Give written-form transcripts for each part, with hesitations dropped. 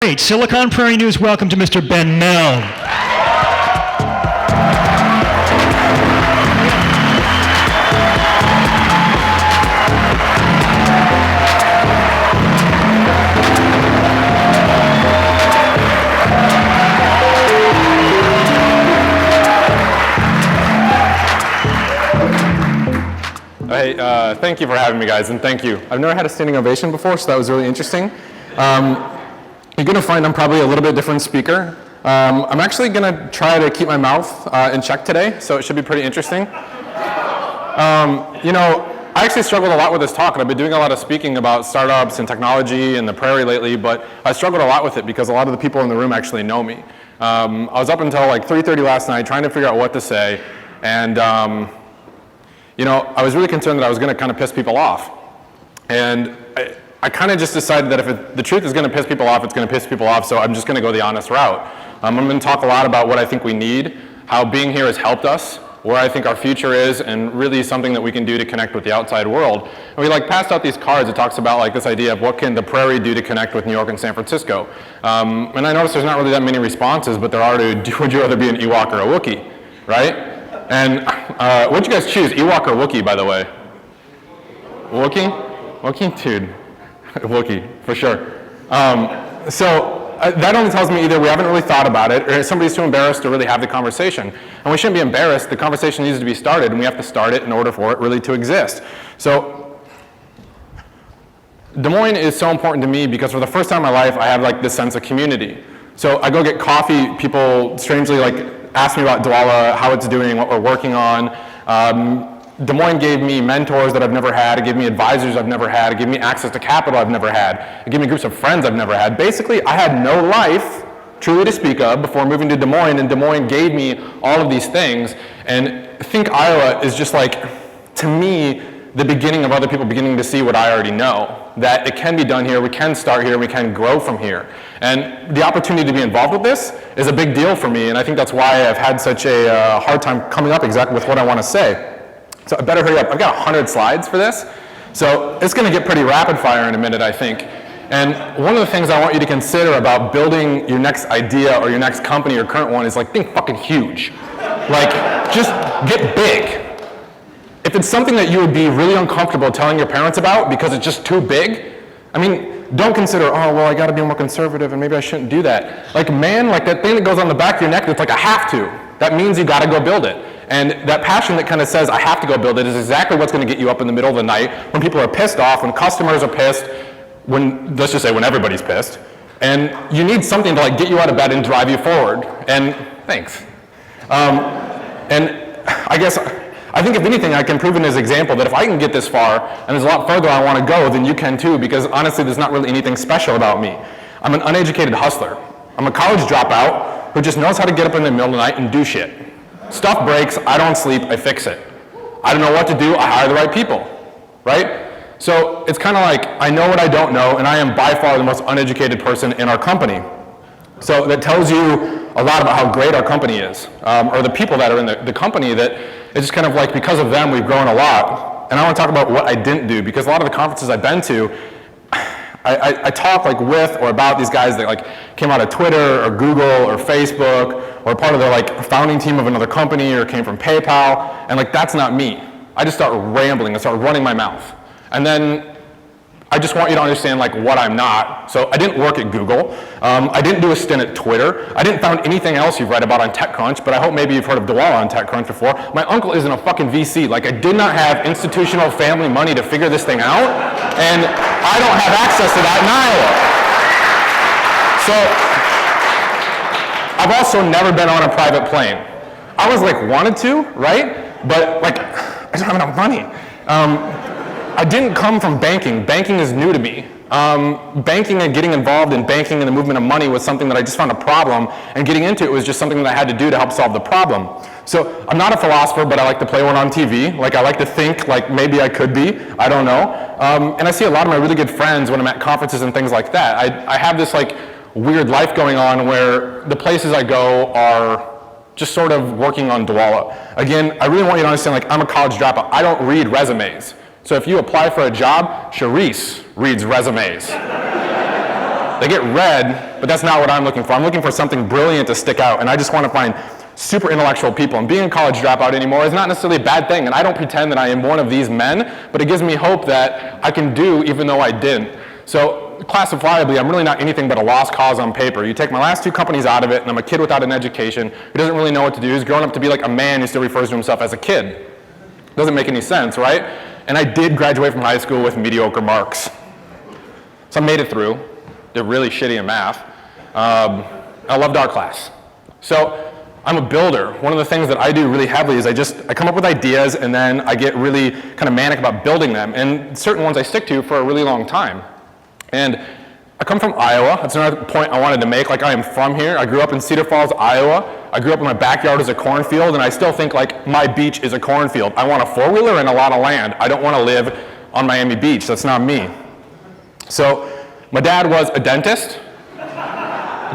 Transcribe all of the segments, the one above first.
Great. Silicon Prairie News, welcome to Mr. Ben Milne. Hey, thank you for having me, guys, and thank you. I've never had a standing ovation before, so that was really interesting. You're going to find I'm probably a little bit different speaker. I'm actually going to try to keep my mouth in check today, so it should be pretty interesting. You know, I actually struggled a lot with this talk, and I've been doing a lot of speaking about startups and technology and the prairie lately, but I struggled a lot with it because a lot of the people in the room actually know me. I was up until like 3:30 last night trying to figure out what to say, and you know, I was really concerned that I was going to kind of piss people off. And I kind of just decided that if the truth is going to piss people off, it's going to piss people off, so I'm just going to go the honest route. I'm going to talk a lot about what I think we need, how being here has helped us, where I think our future is, and really something that we can do to connect with the outside world. And we like passed out these cards that talks about like this idea of what can the prairie do to connect with New York and San Francisco. And I noticed there's not really that many responses, but there are to would you rather be an Ewok or a Wookiee, right? And what'd you guys choose, Ewok or Wookiee, by the way? Wookiee? Wookiee? Dude, Wookiee, for sure. That only tells me either we haven't really thought about it, or somebody's too embarrassed to really have the conversation. And we shouldn't be embarrassed. The conversation needs to be started, and we have to start it in order for it really to exist. So, Des Moines is so important to me because for the first time in my life, I have like this sense of community. So I go get coffee, people strangely like ask me about Dwolla, how it's doing, what we're working on. Des Moines gave me mentors that I've never had. It gave me advisors I've never had. It gave me access to capital I've never had. It gave me groups of friends I've never had. Basically, I had no life, truly to speak of, before moving to Des Moines, and Des Moines gave me all of these things. And Thinc, Iowa is just like, to me, the beginning of other people beginning to see what I already know, that it can be done here, we can start here, we can grow from here. And the opportunity to be involved with this is a big deal for me, and I think that's why I've had such a hard time coming up exactly with what I want to say. So I better hurry up. I've got 100 slides for this, so it's going to get pretty rapid fire in a minute, I think. And one of the things I want you to consider about building your next idea or your next company or current one is like, think fucking huge. Like, just get big. If it's something that you would be really uncomfortable telling your parents about because it's just too big, I mean, don't consider, oh, well, I gotta be more conservative and maybe I shouldn't do that. Like, man, like that thing that goes on the back of your neck that's like a have to, that means you gotta go build it. And that passion that kind of says, I have to go build it is exactly what's gonna get you up in the middle of the night when people are pissed off, when customers are pissed, when, let's just say when everybody's pissed. And you need something to like get you out of bed and drive you forward. And thanks. And I think if anything, I can prove in this example that if I can get this far, and there's a lot further I want to go, then you can too, because honestly, there's not really anything special about me. I'm an uneducated hustler. I'm a college dropout who just knows how to get up in the middle of the night and do shit. Stuff breaks, I don't sleep, I fix it. I don't know what to do, I hire the right people, right? So it's kind of like, I know what I don't know, and I am by far the most uneducated person in our company. So that tells you a lot about how great our company is, or the people that are in the company, that it's just kind of like, because of them, we've grown a lot. And I want to talk about what I didn't do, because a lot of the conferences I've been to, I talk like with or about these guys that like came out of Twitter or Google or Facebook, or part of the like founding team of another company, or came from PayPal, and like that's not me. I just start rambling, I start running my mouth. And then I just want you to understand like what I'm not. So I didn't work at Google. I didn't do a stint at Twitter. I didn't found anything else you've read about on TechCrunch, but I hope maybe you've heard of Dwolla on TechCrunch before. My uncle isn't a fucking VC. Like, I did not have institutional family money to figure this thing out, and I don't have access to that in Iowa. So I've also never been on a private plane. I was like wanted to, right? But like, I don't have enough money. I didn't come from banking. Banking is new to me. Banking and getting involved in banking and the movement of money was something that I just found a problem, and getting into it was just something that I had to do to help solve the problem. So I'm not a philosopher, but I like to play one on TV. Like, I like to think like maybe I could be. I don't know. And I see a lot of my really good friends when I'm at conferences and things like that. I have this like weird life going on where the places I go are just sort of working on Dwolla. Again, I really want you to understand, like, I'm a college dropout. I don't read resumes. So if you apply for a job, Charisse reads resumes. They get read, but that's not what I'm looking for. I'm looking for something brilliant to stick out, and I just want to find super intellectual people. And being a college dropout anymore is not necessarily a bad thing, and I don't pretend that I am one of these men, but it gives me hope that I can do even though I didn't. So classifiably, I'm really not anything but a lost cause on paper. You take my last 2 companies out of it, and I'm a kid without an education who doesn't really know what to do, who's grown up to be like a man who still refers to himself as a kid. Doesn't make any sense, right? And I did graduate from high school with mediocre marks. So I made it through. Did really shitty in math. I loved art class. So I'm a builder. One of the things that I do really heavily is I come up with ideas, and then I get really kind of manic about building them. And certain ones I stick to for a really long time. And I come from Iowa. That's another point I wanted to make. Like, I am from here. I grew up in Cedar Falls, Iowa. I grew up in my backyard as a cornfield, and I still think like my beach is a cornfield. I want a 4-wheeler and a lot of land. I don't want to live on Miami Beach. That's not me. So my dad was a dentist.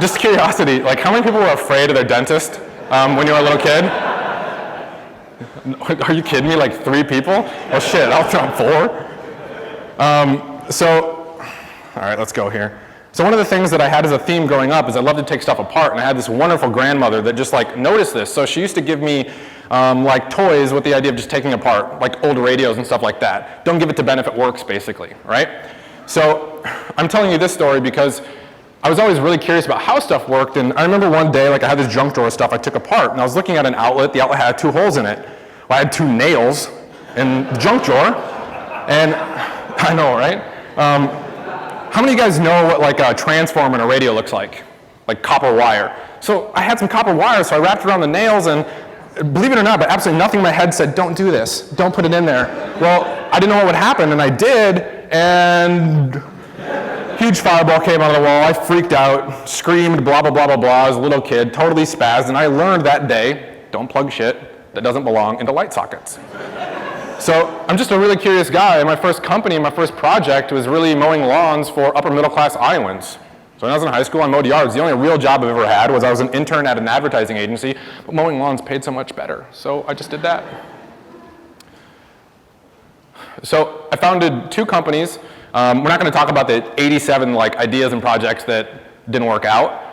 Just curiosity, like, how many people were afraid of their dentist when you were a little kid? Are you kidding me? Like 3 people? Oh shit, I'll throw 4. All right, let's go here. So one of the things that I had as a theme growing up is I loved to take stuff apart, and I had this wonderful grandmother that just like noticed this. So she used to give me like toys with the idea of just taking apart, like old radios and stuff like that. Don't give it to Ben if it works, basically, right? So I'm telling you this story because I was always really curious about how stuff worked, and I remember one day, like, I had this junk drawer of stuff I took apart, and I was looking at an outlet. The outlet had 2 holes in it. Well, I had 2 nails in the junk drawer, and I know, right? How many of you guys know what like a transformer in a radio looks like copper wire? So I had some copper wire, so I wrapped it around the nails, and believe it or not, but absolutely nothing in my head said, don't do this, don't put it in there. Well, I didn't know what would happen, and I did, and huge fireball came out of the wall. I freaked out, screamed, blah, blah, blah, blah, blah. I was a little kid, totally spazzed, and I learned that day, don't plug shit that doesn't belong into light sockets. So I'm just a really curious guy, and my first company, my first project was really mowing lawns for upper middle class Iowans. So when I was in high school, I mowed yards. The only real job I've ever had was I was an intern at an advertising agency, but mowing lawns paid so much better. So I just did that. So I founded 2 companies. We're not going to talk about the 87 like ideas and projects that didn't work out.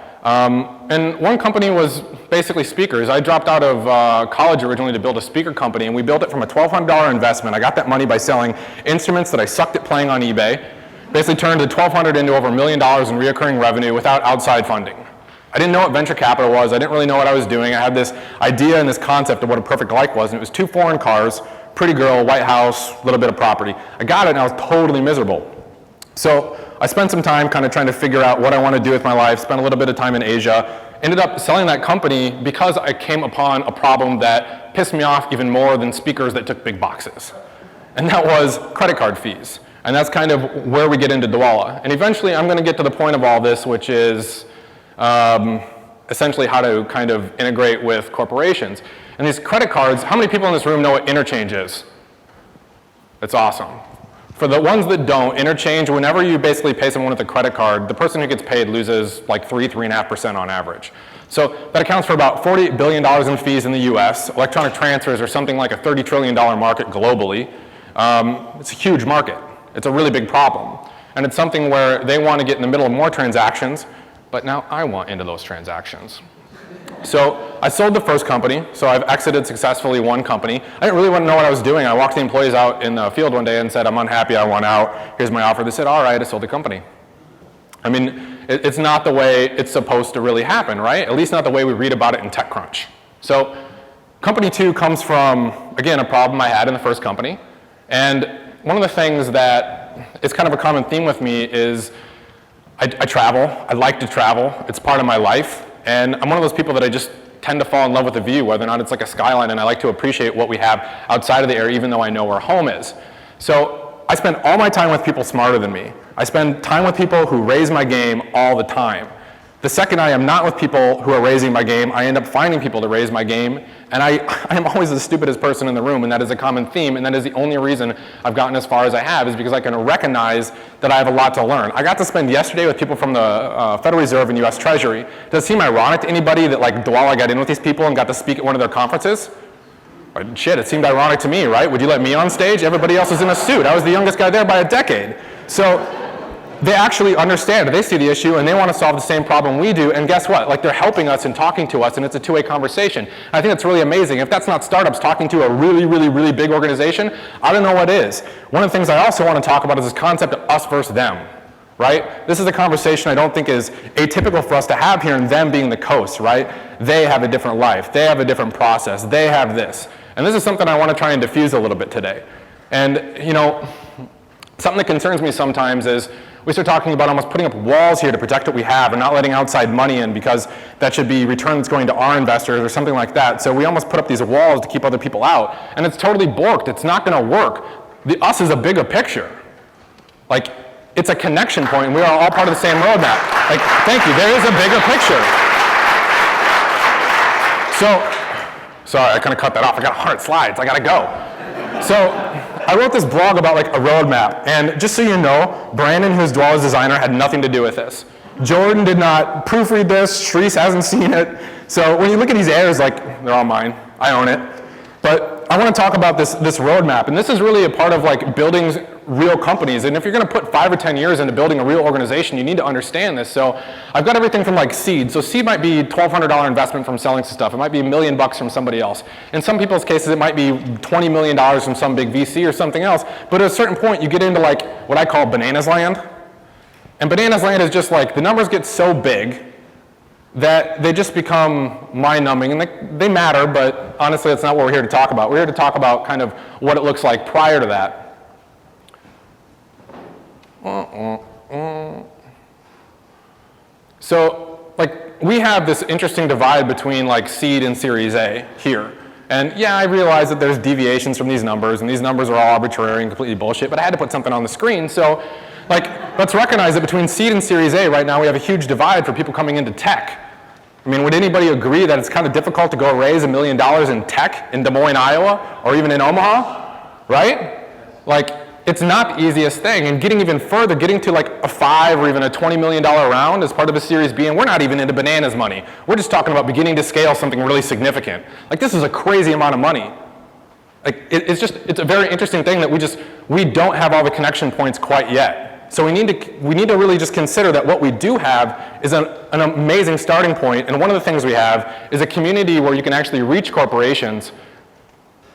And one company was basically speakers. I dropped out of college originally to build a speaker company, and we built it from a $1,200 investment. I got that money by selling instruments that I sucked at playing on eBay. Basically turned the $1,200 into over $1 million in reoccurring revenue without outside funding. I didn't know what venture capital was. I didn't really know what I was doing. I had this idea and this concept of what a perfect life was, and it was 2 foreign cars, pretty girl, white house, a little bit of property. I got it, and I was totally miserable. So I spent some time kind of trying to figure out what I want to do with my life, spent a little bit of time in Asia, ended up selling that company because I came upon a problem that pissed me off even more than speakers that took big boxes. And that was credit card fees. And that's kind of where we get into Dwolla. And eventually I'm going to get to the point of all this, which is essentially how to kind of integrate with corporations. And these credit cards, how many people in this room know what interchange is? It's awesome. For the ones that don't, interchange, whenever you basically pay someone with a credit card, the person who gets paid loses like 3.5% on average. So that accounts for about $48 billion in fees in the US. Electronic transfers are something like a $30 trillion market globally. It's a huge market. It's a really big problem. And it's something where they want to get in the middle of more transactions, but now I want into those transactions. So I sold the first company, so I've exited successfully one company. I didn't really want to know what I was doing. I walked the employees out in the field one day and said, I'm unhappy, I want out, here's my offer. They said, all right, I sold the company. I mean, it's not the way it's supposed to really happen, right? At least not the way we read about it in TechCrunch. So company 2 comes from, again, a problem I had in the first company. And one of the things that is kind of a common theme with me is I travel. I like to travel. It's part of my life. And I'm one of those people that I just tend to fall in love with the view, whether or not it's like a skyline, and I like to appreciate what we have outside of the area, even though I know where home is. So I spend all my time with people smarter than me. I spend time with people who raise my game all the time. The second I am not with people who are raising my game, I end up finding people to raise my game, and I am always the stupidest person in the room, and that is a common theme, and that is the only reason I've gotten as far as I have, is because I can recognize that I have a lot to learn. I got to spend yesterday with people from the Federal Reserve and US Treasury. Does it seem ironic to anybody that like Dwolla got in with these people and got to speak at one of their conferences? Shit, it seemed ironic to me, right? Would you let me on stage? Everybody else was in a suit. I was the youngest guy there by a decade. So they actually understand, they see the issue, and they want to solve the same problem we do, and guess what? Like, they're helping us and talking to us, and it's a two-way conversation. And I think that's really amazing. If that's not startups talking to a really, really, really big organization, I don't know what is. One of the things I also want to talk about is this concept of us versus them, right? This is a conversation I don't think is atypical for us to have here, and them being the coast, right? They have a different life. They have a different process. They have this. And this is something I want to try and diffuse a little bit today. And, you know, something that concerns me sometimes is we start talking about almost putting up walls here to protect what we have and not letting outside money in because that should be returns going to our investors or something like that. So we almost put up these walls to keep other people out. And it's totally borked. It's not going to work. The us is a bigger picture. Like, it's a connection point, and we are all part of the same roadmap. Like, thank you. There is a bigger picture. So, sorry, I kind of cut that off. I got 100 slides. I got to go. So, I wrote this blog about like a roadmap, and just so you know, Brandon, who's Dwolla's designer, had nothing to do with this. Jordan did not proofread this. Shreese hasn't seen it. So when you look at these errors, like, they're all mine. I own it. But I want to talk about this roadmap, and this is really a part of like building real companies. And if you're going to put 5 or 10 years into building a real organization, you need to understand this. So I've got everything from like seed. So seed might be $1,200 investment from selling stuff. It might be $1 million from somebody else. In some people's cases, it might be $20 million from some big VC or something else. But at a certain point, you get into like what I call bananas land. And bananas land is just like the numbers get so big that they just become mind-numbing, and they matter, but honestly, that's not what we're here to talk about. We're here to talk about kind of what it looks like prior to that. So, like, we have this interesting divide between like seed and Series A here. And yeah, I realize that there's deviations from these numbers, and these numbers are all arbitrary and completely bullshit, but I had to put something on the screen, so like, let's recognize that between seed and Series A right now, we have a huge divide for people coming into tech. I mean, would anybody agree that it's kind of difficult to go raise $1 million in tech in Des Moines, Iowa, or even in Omaha, right? Like, it's not the easiest thing, and getting even further, getting to like a 5 or even a $20 million round as part of a Series B, and we're not even into bananas money. We're just talking about beginning to scale something really significant. Like, this is a crazy amount of money. Like, it's a very interesting thing that we don't have all the connection points quite yet. So we need to really just consider that what we do have is an amazing starting point, and one of the things we have is a community where you can actually reach corporations,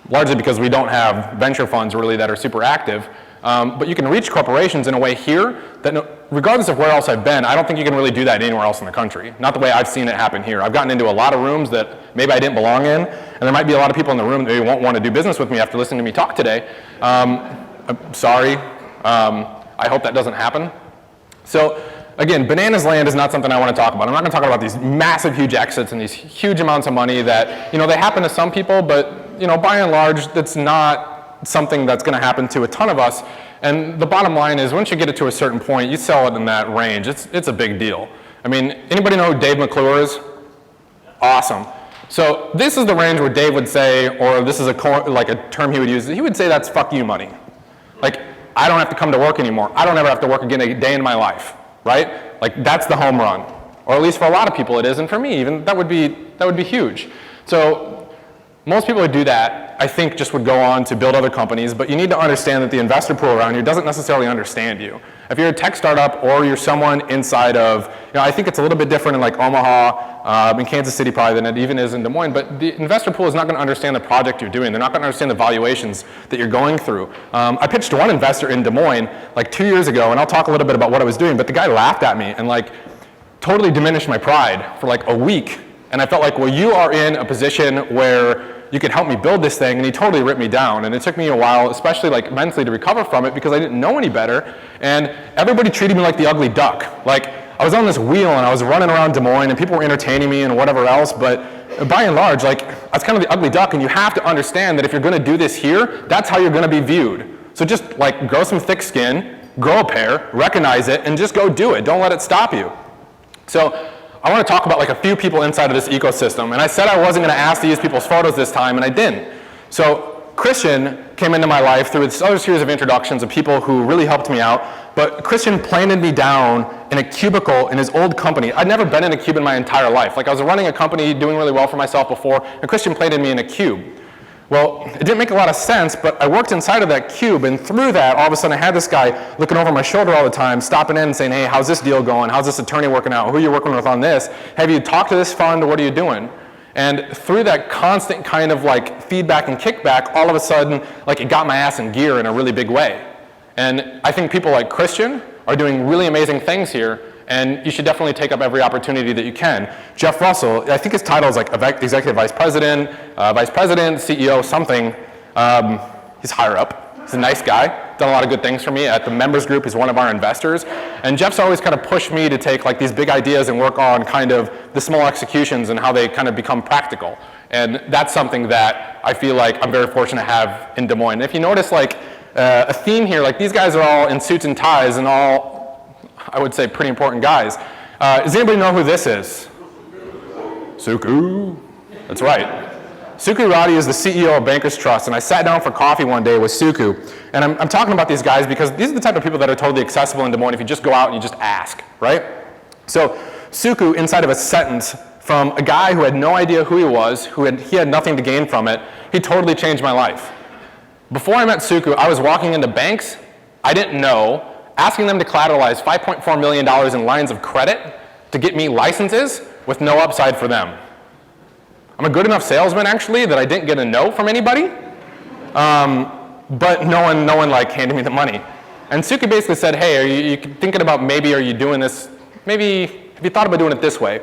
largely because we don't have venture funds really that are super active, but you can reach corporations in a way here that regardless of where else I've been, I don't think you can really do that anywhere else in the country. Not the way I've seen it happen here. I've gotten into a lot of rooms that maybe I didn't belong in, and there might be a lot of people in the room that maybe won't want to do business with me after listening to me talk today. I'm sorry. I hope that doesn't happen. So again, bananas land is not something I want to talk about. I'm not going to talk about these massive, huge exits and these huge amounts of money that, you know, they happen to some people, but, you know, by and large, that's not something that's going to happen to a ton of us. And the bottom line is, once you get it to a certain point, you sell it in that range. It's a big deal. I mean, anybody know who Dave McClure is? Awesome. So this is the range where Dave would say, or this is like a term he would use, he would say that's fuck you money. Like, I don't have to come to work anymore. I don't ever have to work again a day in my life, right? Like, that's the home run. Or at least for a lot of people it is, and for me even, that would be huge. So most people who do that, I think, just would go on to build other companies, but you need to understand that the investor pool around you doesn't necessarily understand you. If you're a tech startup or you're someone inside of, you know, I think it's a little bit different in like Omaha, in Kansas City probably than it even is in Des Moines, but the investor pool is not going to understand the project you're doing. They're not going to understand the valuations that you're going through. I pitched to one investor in Des Moines like 2 years ago, and I'll talk a little bit about what I was doing, but the guy laughed at me and like totally diminished my pride for like a week. And I felt like, well, you are in a position where you could help me build this thing, and he totally ripped me down. And it took me a while, especially like mentally, to recover from it because I didn't know any better. And everybody treated me like the ugly duck. Like, I was on this wheel and I was running around Des Moines and people were entertaining me and whatever else, but by and large, like, I was kind of the ugly duck, and you have to understand that if you're gonna do this here, that's how you're gonna be viewed. So just like grow some thick skin, grow a pair, recognize it, and just go do it. Don't let it stop you. So I want to talk about like a few people inside of this ecosystem, and I said I wasn't going to ask to use people's photos this time, and I didn't. So Christian came into my life through this other series of introductions of people who really helped me out, but Christian planted me down in a cubicle in his old company. I'd never been in a cube in my entire life. Like, I was running a company doing really well for myself before, and Christian planted me in a cube. Well, it didn't make a lot of sense, but I worked inside of that cube, and through that, all of a sudden I had this guy looking over my shoulder all the time, stopping in and saying, hey, how's this deal going? How's this attorney working out? Who are you working with on this? Have you talked to this fund? What are you doing? And through that constant kind of like feedback and kickback, all of a sudden, like it got my ass in gear in a really big way. And I think people like Christian are doing really amazing things here, and you should definitely take up every opportunity that you can. Jeff Russell, I think his title is like Executive Vice President, CEO, something. He's higher up. He's a nice guy, done a lot of good things for me. At the members group, he's one of our investors. And Jeff's always kind of pushed me to take like these big ideas and work on kind of the small executions and how they kind of become practical. And that's something that I feel like I'm very fortunate to have in Des Moines. And if you notice like a theme here, like these guys are all in suits and ties and all, I would say, pretty important guys. Does anybody know who this is? Tsuku. That's right. Tsuku Roddy is the CEO of Bankers Trust, and I sat down for coffee one day with Tsuku, and I'm talking about these guys because these are the type of people that are totally accessible in Des Moines if you just go out and you just ask, right? So Tsuku, inside of a sentence, from a guy who had no idea who he was, he had nothing to gain from it, he totally changed my life. Before I met Tsuku, I was walking into banks I didn't know, asking them to collateralize $5.4 million in lines of credit to get me licenses with no upside for them. I'm a good enough salesman, actually, that I didn't get a no from anybody, but no one like handed me the money. And Tsuku basically said, hey, are you thinking about maybe are you doing this, maybe have you thought about doing it this way?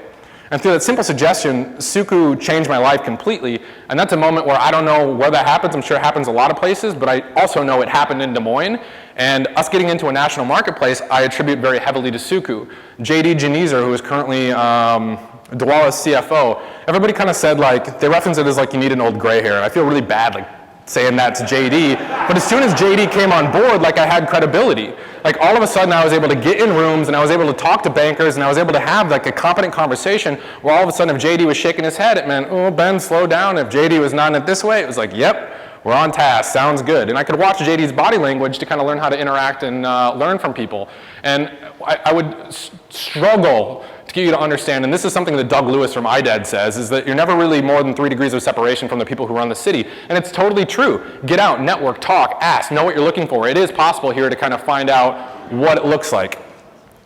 And through that simple suggestion, Tsuku changed my life completely. And that's a moment where I don't know where that happens. I'm sure it happens a lot of places, but I also know it happened in Des Moines. And us getting into a national marketplace, I attribute very heavily to Tsuku. JD Genezer, who is currently Dwolla's CFO, everybody kind of said, like, they reference it as like you need an old gray hair. And I feel really bad like saying that to JD. But as soon as JD came on board, like I had credibility. Like all of a sudden I was able to get in rooms and I was able to talk to bankers and I was able to have like a competent conversation where all of a sudden if JD was shaking his head, it meant, oh, Ben, slow down. If JD was nodding it this way, it was like, yep, we're on task, sounds good. And I could watch JD's body language to kind of learn how to interact and learn from people. And I would struggle to get you to understand, and this is something that Doug Lewis from IDED says, is that you're never really more than 3 degrees of separation from the people who run the city. And it's totally true. Get out, network, talk, ask, know what you're looking for. It is possible here to kind of find out what it looks like.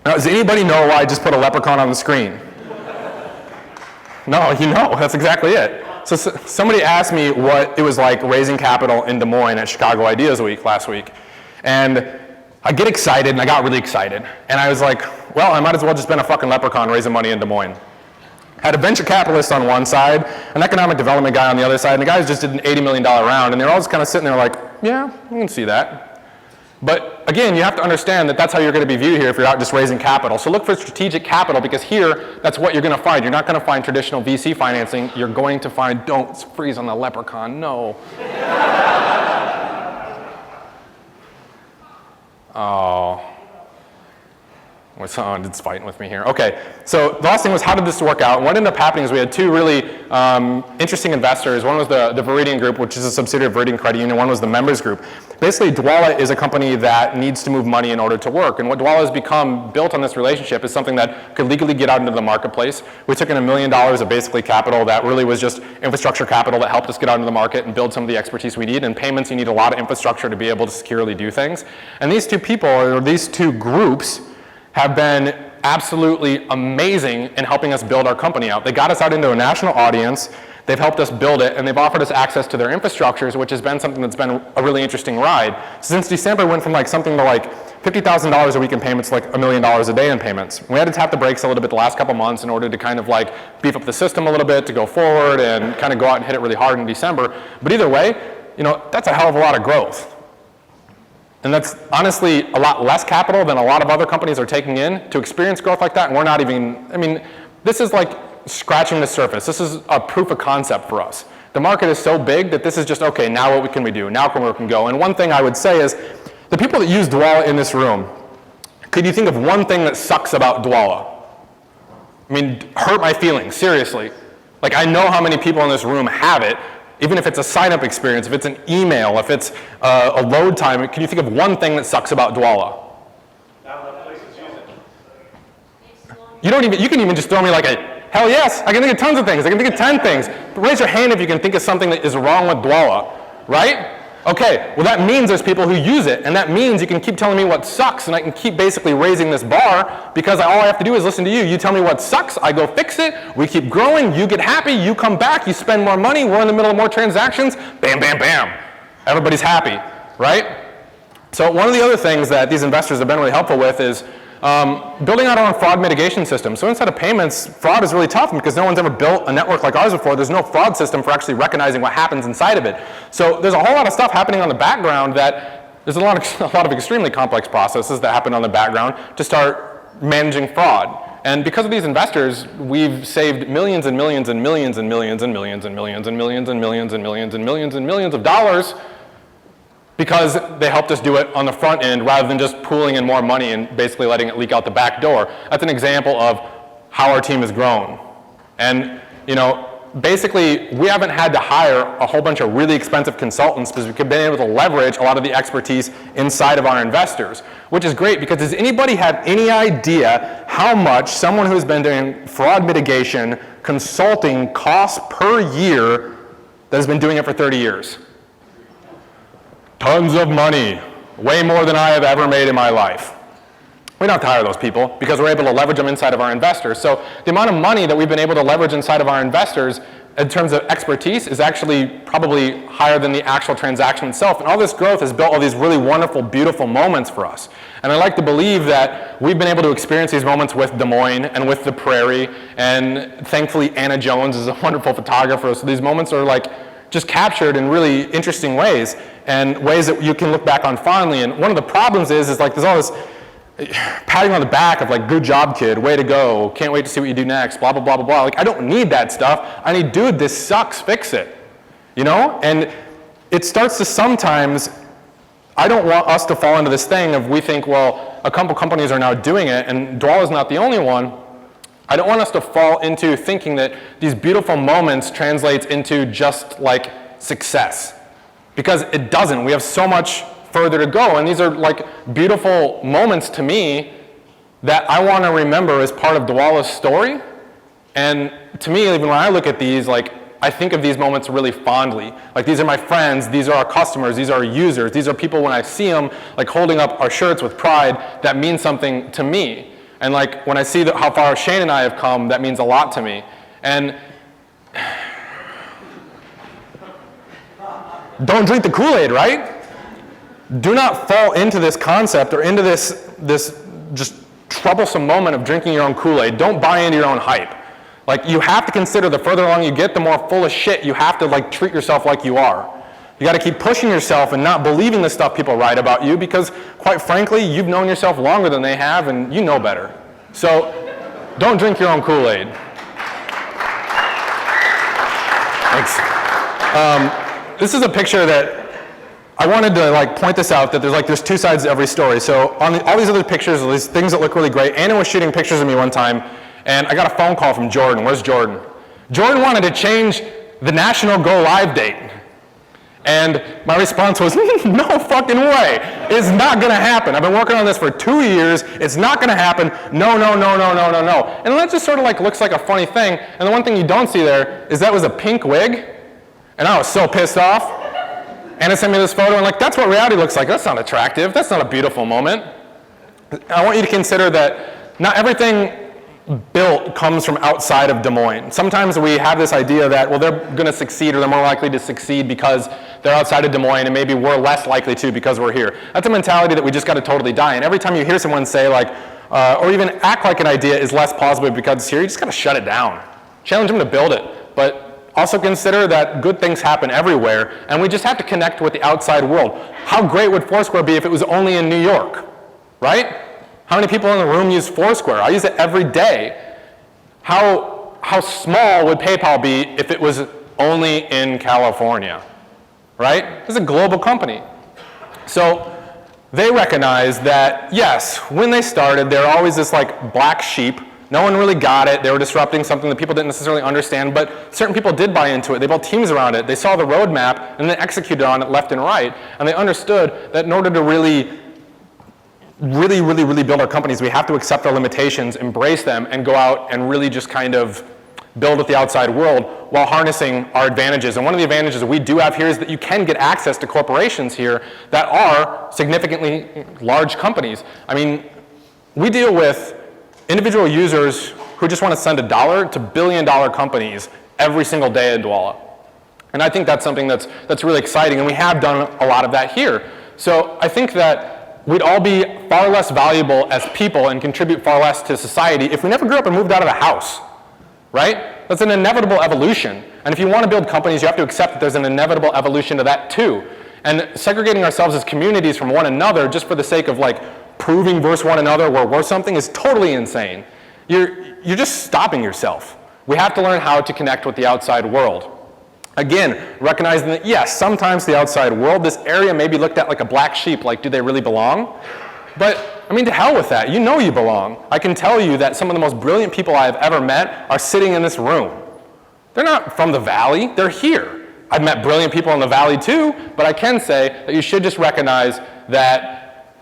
Now, does anybody know why I just put a leprechaun on the screen? No, you know, that's exactly it. So somebody asked me what it was like raising capital in Des Moines at Chicago Ideas Week last week. And I get excited, and I got really excited. And I was like, well, I might as well just been a fucking leprechaun raising money in Des Moines. Had a venture capitalist on one side, an economic development guy on the other side, and the guys just did an $80 million round, and they're all just kind of sitting there like, yeah, you can see that. But again, you have to understand that that's how you're going to be viewed here if you're out just raising capital. So look for strategic capital, because here, that's what you're going to find. You're not going to find traditional VC financing. You're going to find, don't freeze on the leprechaun, no. Oh. Someone's fighting with me here. Okay, so the last thing was, how did this work out? What ended up happening is we had 2 really interesting investors. One was the Viridian Group, which is a subsidiary of Viridian Credit Union. One was the Members Group. Basically, Dwolla is a company that needs to move money in order to work. And what Dwolla has become, built on this relationship, is something that could legally get out into the marketplace. We took in $1 million of basically capital that really was just infrastructure capital that helped us get out into the market and build some of the expertise we need. In payments, you need a lot of infrastructure to be able to securely do things. And these 2 people, or these 2 groups, have been absolutely amazing in helping us build our company out. They got us out into a national audience, they've helped us build it, and they've offered us access to their infrastructures, which has been something that's been a really interesting ride. Since December, we went from like something to like $50,000 a week in payments to like $1 million a day in payments. We had to tap the brakes a little bit the last couple months in order to kind of like beef up the system a little bit to go forward and kind of go out and hit it really hard in December. But either way, you know, that's a hell of a lot of growth. And that's honestly a lot less capital than a lot of other companies are taking in to experience growth like that. And we're not even, I mean, this is like scratching the surface. This is a proof of concept for us. The market is so big that this is just, okay, now what can we do? Now where can we go? And one thing I would say is, the people that use Dwolla in this room, could you think of one thing that sucks about Dwolla? I mean, hurt my feelings, seriously. Like, I know how many people in this room have it. Even if it's a sign-up experience, if it's an email, if it's a load time, can you think of one thing that sucks about Dwolla? Not enough places use it. You can even just throw me like a Hell yes, I can think of tons of things. I can think of 10 things. But raise your hand if you can think of something that is wrong with Dwolla, right? Okay, well that means there's people who use it, and that means you can keep telling me what sucks, and I can keep basically raising this bar, because all I have to do is listen to you. You tell me what sucks, I go fix it, we keep growing, you get happy, you come back, you spend more money, we're in the middle of more transactions, bam, bam, bam. Everybody's happy, right? So one of the other things that these investors have been really helpful with is building out our own fraud mitigation system. So inside of payments, fraud is really tough because no one's ever built a network like ours before. There's no fraud system for actually recognizing what happens inside of it. So there's a whole lot of stuff happening on the background that there's a lot of extremely complex processes that happen on the background to start managing fraud. And because of these investors, we've saved millions and millions and millions and millions and millions and millions and millions and millions and millions and millions and millions of dollars because they helped us do it on the front end rather than just pooling in more money and basically letting it leak out the back door. That's an example of how our team has grown. And, you know, basically, we haven't had to hire a whole bunch of really expensive consultants because we've been able to leverage a lot of the expertise inside of our investors, which is great because does anybody have any idea how much someone who's been doing fraud mitigation consulting costs per year that has been doing it for 30 years? Tons of money, way more than I have ever made in my life. We don't have to hire those people because we're able to leverage them inside of our investors. So the amount of money that we've been able to leverage inside of our investors in terms of expertise is actually probably higher than the actual transaction itself. And all this growth has built all these really wonderful, beautiful moments for us. And I like to believe that we've been able to experience these moments with Des Moines and with the Prairie. And thankfully, Anna Jones is a wonderful photographer. So these moments are like just captured in really interesting ways and ways that you can look back on fondly. And one of the problems is like there's all this patting on the back of like, good job, kid, way to go, can't wait to see what you do next, blah, blah, blah, blah, blah. Like, I don't need that stuff. I need, dude, this sucks, fix it, you know? And it starts to sometimes, I don't want us to fall into this thing of we think, well, a couple companies are now doing it, and Dwolla's not the only one. I don't want us to fall into thinking that these beautiful moments translates into just like success, because it doesn't. We have so much further to go, and these are like beautiful moments to me that I want to remember as part of Dwolla's story. And to me, even when I look at these, like I think of these moments really fondly. Like these are my friends, these are our customers, these are our users, these are people when I see them like holding up our shirts with pride, that means something to me. And like when I see how far Shane and I have come, that means a lot to me. And don't drink the Kool-Aid, right? Do not fall into this concept or into this just troublesome moment of drinking your own Kool-Aid. Don't buy into your own hype. Like you have to consider the further along you get, the more full of shit you have to like treat yourself like you are. You got to keep pushing yourself and not believing the stuff people write about you because quite frankly, you've known yourself longer than they have and you know better. So don't drink your own Kool-Aid. Thanks. This is a picture that I wanted to like point this out, that there's two sides to every story. So on all these other pictures, these things that look really great, Anna was shooting pictures of me one time, and I got a phone call from Jordan. Where's Jordan? Jordan wanted to change the national go live date. And my response was, no fucking way. It's not going to happen. I've been working on this for 2 years. It's not going to happen. No, no, no, no, no, no, no. And that just sort of like looks like a funny thing. And the one thing you don't see there is that was a pink wig. And I was so pissed off. Anna sent me this photo and like, that's what reality looks like. That's not attractive. That's not a beautiful moment. I want you to consider that not everything built comes from outside of Des Moines. Sometimes we have this idea that, well, they're going to succeed or they're more likely to succeed because they're outside of Des Moines and maybe we're less likely to because we're here. That's a mentality that we just got to totally die. And every time you hear someone say like, or even act like an idea is less plausible because it's here, you just got to shut it down. Challenge them to build it. But also consider that good things happen everywhere and we just have to connect with the outside world. How great would Foursquare be if it was only in New York, right? How many people in the room use Foursquare? I use it every day. How small would PayPal be if it was only in California, right? It's a global company. So they recognize that, yes, when they started, they're always this like black sheep. No one really got it. They were disrupting something that people didn't necessarily understand, but certain people did buy into it. They built teams around it. They saw the roadmap and then executed on it left and right. And they understood that in order to really build our companies, we have to accept our limitations, embrace them, and go out and really just kind of build with the outside world while harnessing our advantages. And one of the advantages that we do have here is that you can get access to corporations here that are significantly large companies. I mean, we deal with individual users who just want to send $1 to billion-dollar companies every single day at Dwolla. And I think that's something that's really exciting, and we have done a lot of that here. So I think that we'd all be far less valuable as people and contribute far less to society if we never grew up and moved out of the house, right? That's an inevitable evolution. And if you want to build companies, you have to accept that there's an inevitable evolution to that too. And segregating ourselves as communities from one another just for the sake of like proving versus one another we're worth something is totally insane. You're just stopping yourself. We have to learn how to connect with the outside world. Again, recognizing that, yes, sometimes the outside world, this area may be looked at like a black sheep, like, do they really belong? But, I mean, to hell with that. You know you belong. I can tell you that some of the most brilliant people I have ever met are sitting in this room. They're not from the valley, they're here. I've met brilliant people in the valley too, but I can say that you should just recognize that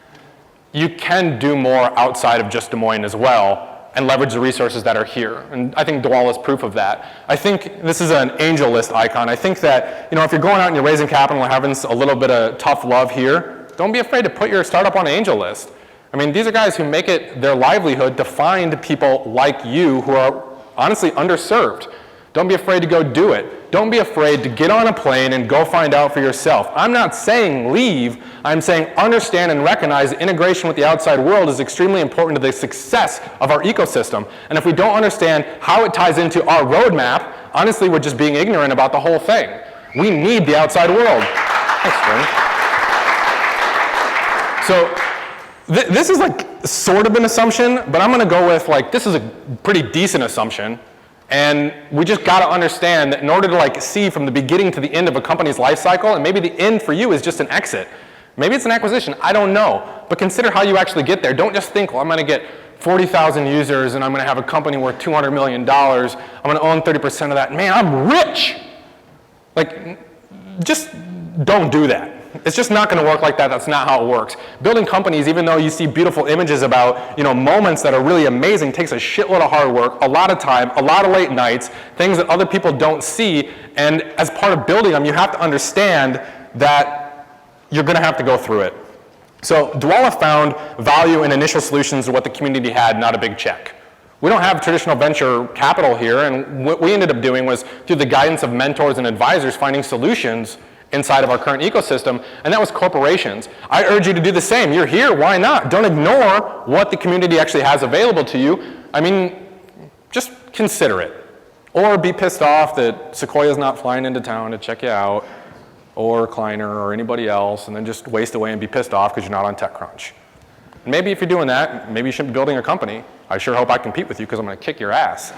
you can do more outside of just Des Moines as well, and leverage the resources that are here. And I think Dwolla is proof of that. I think this is an angel list icon. I think that, if you're going out and you're raising capital and having a little bit of tough love here, don't be afraid to put your startup on angel list. I mean, these are guys who make it their livelihood to find people like you who are honestly underserved. Don't be afraid to go do it. Don't be afraid to get on a plane and go find out for yourself. I'm not saying leave. I'm saying understand and recognize that integration with the outside world is extremely important to the success of our ecosystem. And if we don't understand how it ties into our roadmap, honestly, we're just being ignorant about the whole thing. We need the outside world. Thanks, Shane. So this is like sort of an assumption, but I'm going to go with like this is a pretty decent assumption. And we just got to understand that in order to like see from the beginning to the end of a company's life cycle, and maybe the end for you is just an exit. Maybe it's an acquisition, I don't know. But consider how you actually get there. Don't just think, well, I'm going to get 40,000 users and I'm going to have a company worth $200 million. I'm going to own 30% of that. Man, I'm rich. Like, just don't do that. It's just not going to work like that. That's not how it works. Building companies, even though you see beautiful images about, moments that are really amazing, takes a shitload of hard work, a lot of time, a lot of late nights, things that other people don't see. And as part of building them, you have to understand that you're going to have to go through it. So Dwolla found value in initial solutions to what the community had, not a big check. We don't have traditional venture capital here, and what we ended up doing was, through the guidance of mentors and advisors, finding solutions inside of our current ecosystem, and that was corporations. I urge you to do the same. You're here, why not? Don't ignore what the community actually has available to you. I mean, just consider it. Or be pissed off that Sequoia's not flying into town to check you out, or Kleiner, or anybody else, and then just waste away and be pissed off because you're not on TechCrunch. And maybe if you're doing that, maybe you shouldn't be building a company. I sure hope I compete with you because I'm going to kick your ass.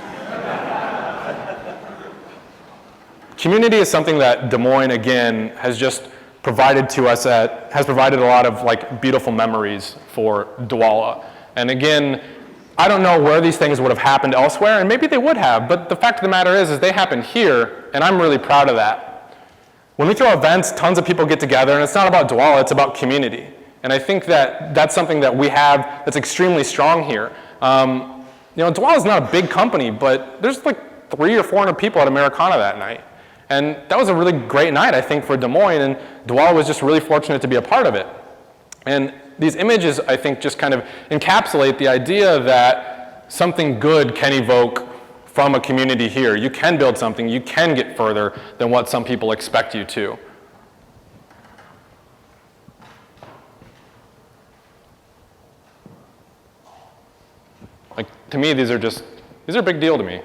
Community is something that Des Moines, again, has just provided to us has provided a lot of like beautiful memories for Dwolla. And again, I don't know where these things would have happened elsewhere, and maybe they would have, but the fact of the matter is they happened here, and I'm really proud of that. When we throw events, tons of people get together, and it's not about Dwolla, it's about community. And I think that that's something that we have that's extremely strong here. Dwolla is not a big company, but there's like 300 or 400 people at Americana that night. And that was a really great night, I think, for Des Moines, and Dwolla was just really fortunate to be a part of it. And these images, I think, just kind of encapsulate the idea that something good can evoke from a community here. You can build something, you can get further than what some people expect you to. Like, to me, these are a big deal to me.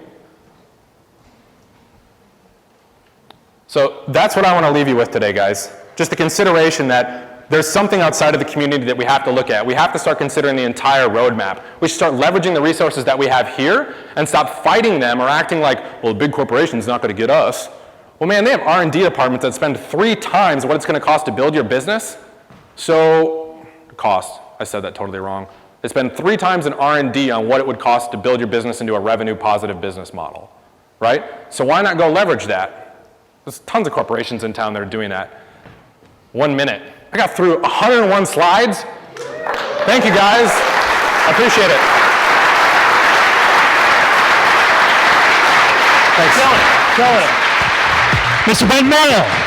So that's what I want to leave you with today, guys. Just the consideration that there's something outside of the community that we have to look at. We have to start considering the entire roadmap. We should start leveraging the resources that we have here and stop fighting them or acting like, well, a big corporation's not going to get us. Well, man, they have R&D departments that spend 3 times what it's going to cost to build your business. So, cost, I said that totally wrong. They spend 3 times in R&D on what it would cost to build your business into a revenue-positive business model, right? So why not go leverage that? There's tons of corporations in town that are doing that. 1 minute. I got through 101 slides. Thank you, guys. I appreciate it. Thanks. Killing it. Mr. Ben Mel.